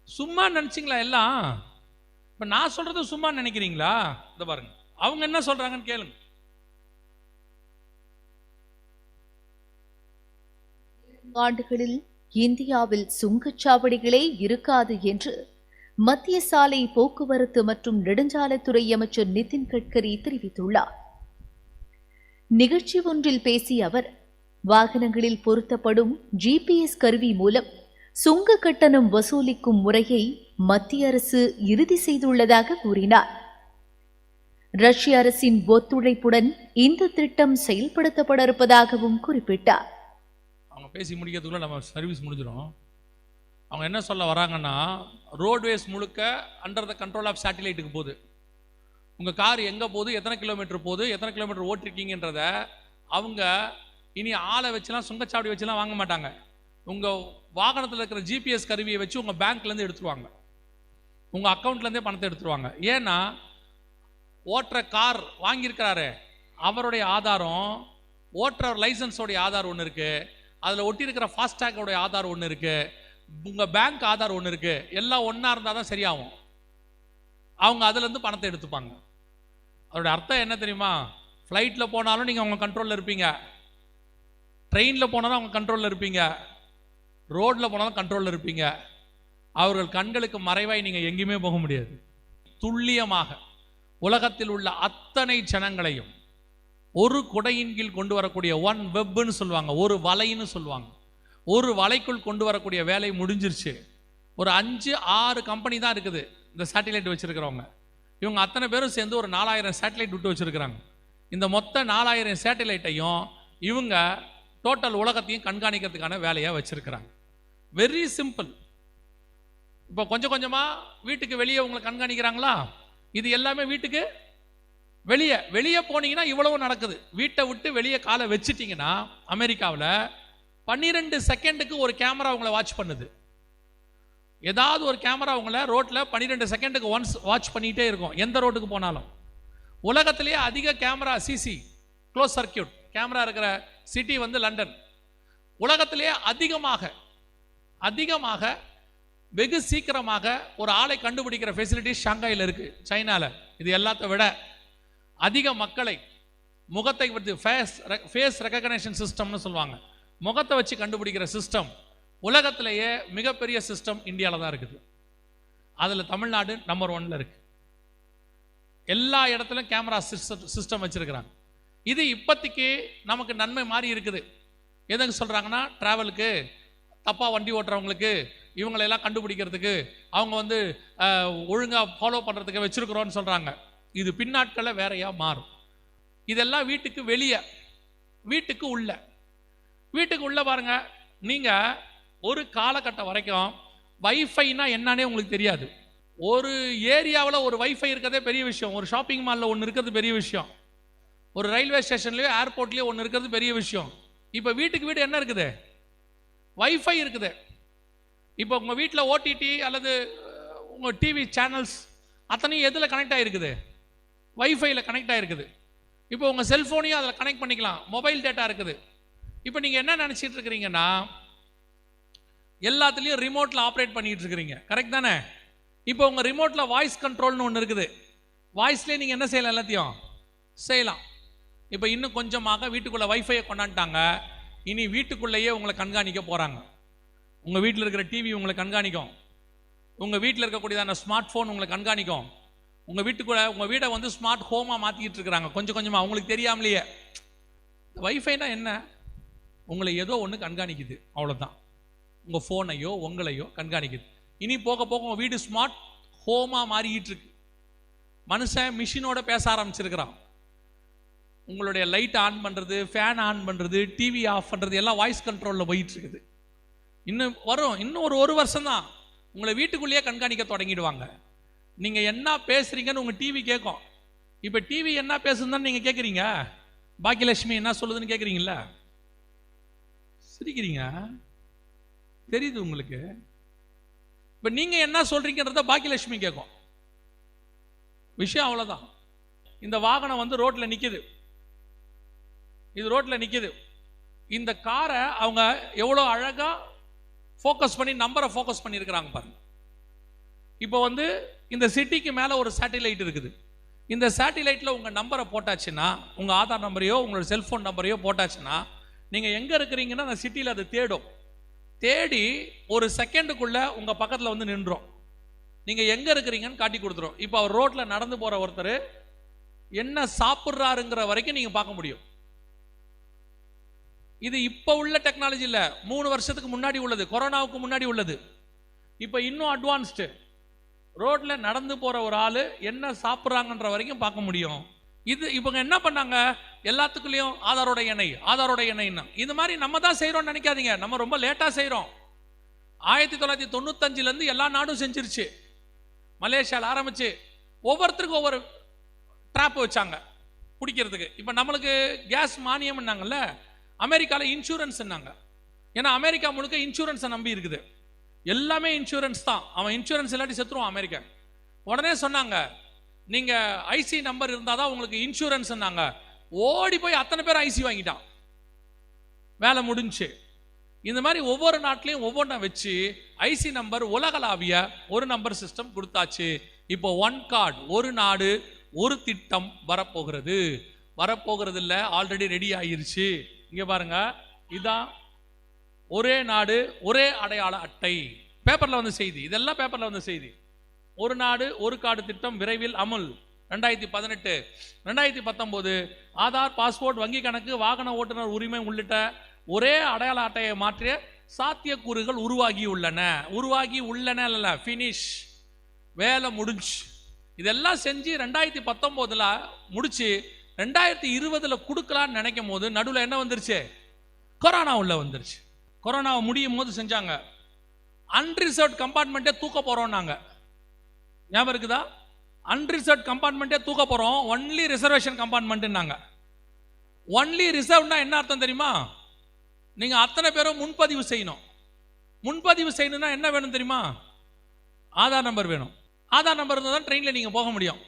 சும்மா நினைச்சிங்களா எல்லாம்? இப்ப நான் சொல்றது சும்மா நினைக்கிறீங்களா? இந்த பாருங்க, அவங்க என்ன சொல்றாங்கன்னு கேளுங்க. ஆண்டுகளில் இந்தியாவில் சுங்கச்சாவடிகளே இருக்காது என்று மத்திய சாலை போக்குவரத்து மற்றும் நெடுஞ்சாலைத்துறை அமைச்சர் நிதின் கட்கரி தெரிவித்துள்ளார். நிகழ்ச்சி ஒன்றில் பேசிய அவர், வாகனங்களில் பொருத்தப்படும் GPS கருவி மூலம் சுங்க கட்டணம் வசூலிக்கும் முறையை மத்திய அரசு இறுதி செய்துள்ளதாக கூறினார். ரஷ்ய அரசின் ஒத்துழைப்புடன் இந்த திட்டம் செயல்படுத்தப்பட இருப்பதாகவும் குறிப்பிட்டார். அவங்க பேசி முடிக்கிறதுக்குள்ள நம்ம சர்வீஸ் முடிஞ்சிடும். அவங்க என்ன சொல்ல வராங்கன்னா, ரோட்வேஸ் முழுக்க அண்டர் த கண்ட்ரோல் ஆஃப் சேட்டிலைட்டுக்கு போகுது. உங்கள் கார் எங்கே போகுது, எத்தனை கிலோமீட்டர் போகுது, எத்தனை கிலோமீட்டர் ஓட்டிருக்கீங்கன்றத அவங்க இனி ஆளை வச்சுலாம் சுங்கச்சாவடி வச்சுலாம் வாங்க மாட்டாங்க. உங்கள் வாகனத்தில் இருக்கிற GPS கருவியை வச்சு உங்கள் பேங்க்லேருந்து எடுத்துருவாங்க, உங்கள் அக்கௌண்ட்லேருந்தே பணத்தை எடுத்துருவாங்க. ஏன்னா ஓட்டுற கார் வாங்கியிருக்கிறாரு, அவருடைய ஆதாரம், ஓட்டுற லைசன்ஸோடைய ஆதார் ஒன்று இருக்குது, அதில் ஒட்டியிருக்கிற ஃபாஸ்டேக்கோடைய ஆதார் ஒன்று இருக்குது, உங்கள் பேங்க் ஆதார் ஒன்று இருக்குது. எல்லாம் ஒன்றா இருந்தால் தான் சரியாகும். அவங்க அதுலேருந்து பணத்தை எடுத்துப்பாங்க. அதோட அர்த்தம் என்ன தெரியுமா? ஃப்ளைட்டில் போனாலும் நீங்கள் அவங்க கண்ட்ரோலில் இருப்பீங்க, ட்ரெயினில் போனாலும் அவங்க கண்ட்ரோலில் இருப்பீங்க, ரோட்டில் போனாலும் கண்ட்ரோலில் இருப்பீங்க. அவர்கள் கண்களுக்கு மறைவாய் நீங்கள் எங்கேயுமே போக முடியாது. துல்லியமாக உலகத்தில் உள்ள அத்தனை ஜனங்களையும் ஒரு குடையின் கீழ் கொண்டு வரக்கூடிய ஒன் வெப்னு சொல்லுவாங்க, ஒரு வலைன்னு சொல்லுவாங்க. ஒரு வலைக்குள் கொண்டு வரக்கூடிய வேலை முடிஞ்சிருச்சு. ஒரு 5-6 கம்பெனி தான் இருக்குது இந்த சேட்டிலைட் வச்சிருக்கிறவங்க. இவங்க அத்தனை பேரும் சேர்ந்து ஒரு 4000 சேட்டிலைட் விட்டு வச்சிருக்கிறாங்க. இந்த மொத்த 4000 சேட்டிலைட்டையும் இவங்க டோட்டல் உலகத்தையும் கண்காணிக்கிறதுக்கான வேலையாக வச்சிருக்கிறாங்க. Very simple. இப்போ கொஞ்சம் கொஞ்சமாக வீட்டுக்கு வெளியே உங்களை கண்காணிக்கிறாங்களா? இது எல்லாமே வீட்டுக்கு வெளியே போனீங்கன்னா இவ்வளவு நடக்குது. வீட்டை விட்டு வெளியே காலை வச்சுட்டீங்கன்னா அமெரிக்காவில் 12 செகண்டுக்கு ஒரு கேமரா உங்களை வாட்ச் பண்ணுது. ஏதாவது ஒரு கேமரா உங்களை ரோட்டில் 12 செகண்டுக்கு ஒன்ஸ் வாட்ச் பண்ணிகிட்டே இருக்கும், எந்த ரோட்டுக்கு போனாலும். உலகத்திலேயே அதிக camera CC close circuit camera இருக்கிற சிட்டி வந்து லண்டன். உலகத்திலேயே அதிகமாக வெகு சீக்கிரமாக ஒரு ஆளை கண்டுபிடிக்கிற ஃபெசிலிட்டி ஷாங்காயில் இருக்குது, சைனாவில். இது எல்லாத்தை விட அதிக மக்களை முகத்தை ஃபேஸ் ரெகக்னேஷன் சிஸ்டம்னு சொல்லுவாங்க, முகத்தை வச்சு கண்டுபிடிக்கிற சிஸ்டம் உலகத்திலேயே மிகப்பெரிய சிஸ்டம் இந்தியாவில் தான் இருக்குது. அதில் தமிழ்நாடு நம்பர் 1ல் இருக்கு. எல்லா இடத்துலையும் கேமரா சிஸ்டம் வச்சிருக்கிறாங்க. இது இப்போதைக்கு நமக்கு நன்மை மாதிரி இருக்குது. எதுக்கு சொல்கிறாங்கன்னா, ட்ராவலுக்கு, தப்பாக வண்டி ஓட்டுறவங்களுக்கு, இவங்களெல்லாம் கண்டுபிடிக்கிறதுக்கு, அவங்க வந்து ஒழுங்காக ஃபாலோ பண்ணுறதுக்கு வச்சுருக்குறோன்னு சொல்கிறாங்க. இது பின்னாட்களில் வேறையா மாறும். இதெல்லாம் வீட்டுக்கு வெளியே, வீட்டுக்கு உள்ள பாருங்க. நீங்கள் ஒரு காலகட்டம் வரைக்கும் வைஃபைனா என்னன்னே உங்களுக்கு தெரியாது. ஒரு ஏரியாவில் ஒரு வைஃபை இருக்கிறதே பெரிய விஷயம். ஒரு ஷாப்பிங் மாலில் ஒன்று இருக்கிறது பெரிய விஷயம். ஒரு ரயில்வே ஸ்டேஷன்லேயோ ஏர்போர்ட்லேயோ ஒன்று இருக்கிறது பெரிய விஷயம். இப்போ வீட்டுக்கு வீடு என்ன இருக்குது? வைஃபை இருக்குது. இப்போ உங்கள் வீட்டில் ஓடிடி அல்லது உங்கள் டிவி சேனல்ஸ் அத்தனையும் எதில் கனெக்ட் ஆகிருக்குது? வைஃபையில் கனெக்ட் ஆகிருக்குது. இப்போ உங்கள் செல்ஃபோனையும் அதில் கனெக்ட் பண்ணிக்கலாம், மொபைல் டேட்டா இருக்குது. இப்போ நீங்கள் என்ன நினச்சிட்டு இருக்கிறீங்கன்னா, எல்லாத்துலேயும் ரிமோட்டில் ஆப்ரேட் பண்ணிட்டு இருக்கிறீங்க, கரெக்ட் தானே? இப்போ உங்கள் ரிமோட்டில் வாய்ஸ் கண்ட்ரோல்னு ஒன்று இருக்குது. வாய்ஸ்லேயே நீங்கள் என்ன செய்யலாம்? எல்லாத்தையும் செய்யலாம். இப்போ இன்னும் கொஞ்சமாக வீட்டுக்குள்ளே வைஃபையை கொண்டாந்துட்டாங்க. இனி வீட்டுக்குள்ளேயே உங்களை கண்காணிக்க போகிறாங்க. உங்கள் வீட்டில் இருக்கிற டிவி உங்களை கண்காணிக்கும், உங்கள் வீட்டில் இருக்கக்கூடியதான ஸ்மார்ட் ஃபோன் உங்களை கண்காணிக்கும். உங்கள் வீடை வந்து ஸ்மார்ட் ஹோமாக மாற்றிக்கிட்டு இருக்கிறாங்க கொஞ்சம் கொஞ்சமாக, அவங்களுக்கு தெரியாமலேயே. வைஃபைனா என்ன? உங்களை ஏதோ ஒன்று கண்காணிக்குது, அவ்வளோதான். உங்கள் ஃபோனையோ உங்களையோ கண்காணிக்குது. இனி போக போக உங்கள் வீடு ஸ்மார்ட் ஹோமாக மாறிக்கிட்டு இருக்கு. மனுஷன் மிஷினோட பேச ஆரம்பிச்சிருக்கிறான். உங்களுடைய லைட் ஆன் பண்ணுறது, ஃபேன் ஆன் பண்ணுறது, டிவி ஆஃப் பண்ணுறது எல்லாம் வாய்ஸ் கண்ட்ரோலில் போயிட்டு இருக்குது. இன்னும் ஒரு வருஷம் தான் உங்களை வீட்டுக்குள்ளேயே கண்காணிக்க தொடங்கிடுவாங்க. நீங்கள் என்ன பேசுகிறீங்கன்னு உங்கள் டிவி கேட்கும். இப்போ டிவி என்ன பேசுதுன்னு நீங்கள் கேட்குறீங்க, பாக்கியலட்சுமி என்ன சொல்லுதுன்னு கேட்குறீங்களா? சிரிக்கிறீங்க, தெரியுது உங்களுக்கு. இப்போ நீங்கள் என்ன சொல்கிறீங்கன்றத பாக்கியலட்சுமி கேட்கும். விஷயம் அவ்வளோதான். இந்த வாகனம் வந்து ரோட்டில் நிற்கிது, இது ரோட்டில் நிற்கிது. இந்த காரை அவங்க எவ்வளோ அழகாக ஃபோக்கஸ் பண்ணி நம்பரை ஃபோக்கஸ் பண்ணியிருக்கிறாங்க பாருங்க. இப்போ வந்து இந்த சிட்டிக்கு மேலே ஒரு சேட்டிலைட் இருக்குது. இந்த சேட்டிலைட்டில் உங்கள் நம்பரை போட்டாச்சுன்னா, உங்கள் ஆதார் நம்பரையோ உங்களோட செல்ஃபோன் நம்பரையோ போட்டாச்சுன்னா, நீங்கள் எங்கே இருக்கிறீங்கன்னா அந்த சிட்டியில் அதை தேடும். தேடி ஒரு செகண்டுக்குள்ளே உங்கள் பக்கத்தில் வந்து நின்றோம். நீங்கள் எங்கே இருக்கிறீங்கன்னு காட்டி கொடுத்துரும். இப்போ அவர் ரோட்டில் நடந்து போகிற ஒருத்தர் என்ன சாப்பிட்றாருங்கிற வரைக்கும் நீங்கள் பார்க்க முடியும். இது இப்போ உள்ள டெக்னாலஜி இல்லை, 3 வருஷத்துக்கு முன்னாடி உள்ளது, கொரோனாவுக்கு முன்னாடி உள்ளது. இப்போ இன்னும் அட்வான்ஸ்டு. ரோட்ல நடந்து போற ஒரு ஆளு என்ன சாப்பிட்றாங்கன்ற வரைக்கும் பார்க்க முடியும். இது இவங்க என்ன பண்ணாங்க, எல்லாத்துக்குள்ளேயும் ஆதாரோட எண்ணெய்னா இது மாதிரி நம்ம தான் செய்யறோம்னு நினைக்காதீங்க. நம்ம ரொம்ப லேட்டா செய்யறோம். 1995ல இருந்து எல்லா நாடும் செஞ்சிருச்சு. மலேசியாவில் ஆரம்பிச்சு ஒவ்வொருத்தருக்கும் ஒவ்வொரு ட்ராப் வச்சாங்க பிடிக்கிறதுக்கு. இப்போ நம்மளுக்கு கேஸ் மானியம்னாங்கல்ல, அமெரிக்காவில் இன்சூரன்ஸ்னாங்க. ஏன்னா அமெரிக்கா முழுக்க இன்சூரன்ஸை நம்பி இருக்குது. எல்லாமே இன்சூரன்ஸ் தான். அவன் இன்சூரன்ஸ் இல்லாட்டி செத்துருவான் அமெரிக்கா. உடனே சொன்னாங்க, நீங்க ஐசி நம்பர் இருந்தால் தான் உங்களுக்கு இன்சூரன்ஸ். ஓடி போய் அத்தனை பேர் ஐசி வாங்கிட்டான், வேலை முடிஞ்சு. இந்த மாதிரி ஒவ்வொரு நாட்டிலையும் ஒவ்வொன்றா வச்சு ஐசி நம்பர் உலகளாவிய ஒரு நம்பர் சிஸ்டம் கொடுத்தாச்சு. இப்போ ஒன் கார்டு, ஒரு நாடு ஒரு திட்டம் வரப்போகிறது. இல்லை, ஆல்ரெடி ரெடி ஆயிருச்சு. இங்க பாருங்க, இதான் ஒரே நாடு ஒரே அடையாள அட்டை. பேப்பர்ல வந்து செய்தி, இதெல்லாம் பேப்பர்ல வந்து செய்தி. ஒரு நாடு ஒரு கார்டு திட்டம் விரைவில் அமுல். 2018 2019 ஆதார், பாஸ்போர்ட், வங்கி கணக்கு, வாகன ஓட்டுநர் உரிமை உள்ளிட்ட ஒரே அடையாள அட்டையை மாற்றிய சாத்தியக்கூறுகள் உருவாகி உள்ளன இல்ல, ஃபினிஷ், வேலை முடிஞ்சு. இதெல்லாம் செஞ்சு 2019 முடிச்சு 2020 கொடுக்கலான்னு நினைக்கும் போது நடுவில் என்ன வந்துருச்சு, கொரோனா உள்ள வந்துருச்சு. கொரோனாவை முடியும் போது செஞ்சாங்க, அன்ரிசர்வ்ட் கம்பார்ட்மெண்ட்டே தூக்க போறோம். நாங்க ஞாபகம் இருக்குதா? அன்ரிசர்வ்ட் கம்பார்ட்மெண்ட்டே தூக்க போறோம், ஒன்லி ரிசர்வேஷன் கம்பார்ட்மெண்ட். ஒன்லி ரிசர்வ்னா என்ன அர்த்தம் தெரியுமா? நீங்க அத்தனை பேரும் முன்பதிவு செய்யணும். முன்பதிவு செய்யணும்னா என்ன வேணும் தெரியுமா? ஆதார் நம்பர் வேணும். ஆதார் நம்பர் இருந்தால் தான் ட்ரெயினில் நீங்க போக முடியும்.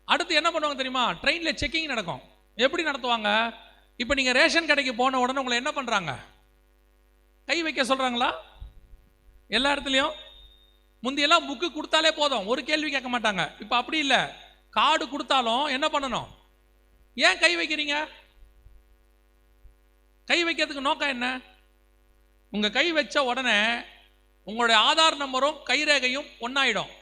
அடுத்து என்ன பண்ணுவாங்க தெரியுமா? ட்ரெயினில் செக்கிங் நடக்கும். எப்படி நடத்துவாங்க? இப்போ நீங்க ரேஷன் கடைக்கு போன உடனே உங்களை என்ன பண்றாங்க, கை வைக்க சொல்றாங்களா? எல்லா இடத்துலையும் முந்தியெல்லாம் புக்கு கொடுத்தாலே போதும், ஒரு கேள்வி கேட்க மாட்டாங்க. இப்போ அப்படி இல்லை, கார்டு கொடுத்தாலும் என்ன பண்ணணும்? ஏன் கை வைக்கிறீங்க? கை வைக்கிறதுக்கு நோக்கம் என்ன? உங்க கை வச்ச உடனே உங்களுடைய ஆதார் நம்பரும் கைரேகையும் ஒன்னாயிடும்.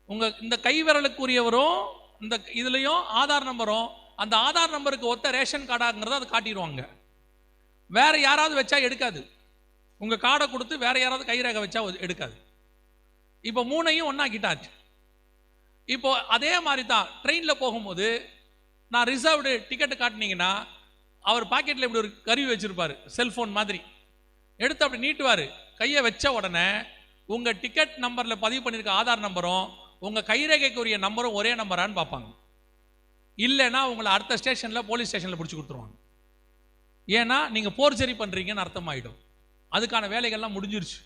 உங்க இந்த கை விரலுக்குரியவரும் இந்த இதுலயும் ஆதார் நம்பரும் அந்த ஆதார் நம்பருக்கு ஒத்த ரேஷன் கார்டாங்கிறத அதை காட்டிடுவாங்க. வேற யாராவது வச்சா எடுக்காது. உங்க கார்டை கொடுத்து வேற யாராவது கைரேகை வச்சா எடுக்காது. இப்போ 3ஐயும் ஒன்னாக்கிட்டாச்சு. இப்போ அதே மாதிரி தான் ட்ரெயினில் போகும்போது நான் ரிசர்வ்டு டிக்கெட்டு காட்டினீங்கன்னா அவர் பாக்கெட்டில் இப்படி ஒரு கருவி வச்சிருப்பாரு, செல்போன் மாதிரி. எடுத்து அப்படி நீட்டுவார். கையை வச்ச உடனே உங்க டிக்கெட் நம்பர்ல பதிவு பண்ணியிருக்க ஆதார் நம்பரும் உங்க கைரேகைக்குரிய நம்பரும் ஒரே நம்பரான்னு பார்ப்பாங்க. இல்லைன்னா உங்களை அடுத்த ஸ்டேஷனில், போலீஸ் ஸ்டேஷனில் பிடிச்சி கொடுத்துருவாங்க. ஏன்னா நீங்க போர்ஜரி பண்றீங்கன்னு அர்த்தமாயிடும். அதுக்கான வேலைகள்லாம் முடிஞ்சிருச்சு.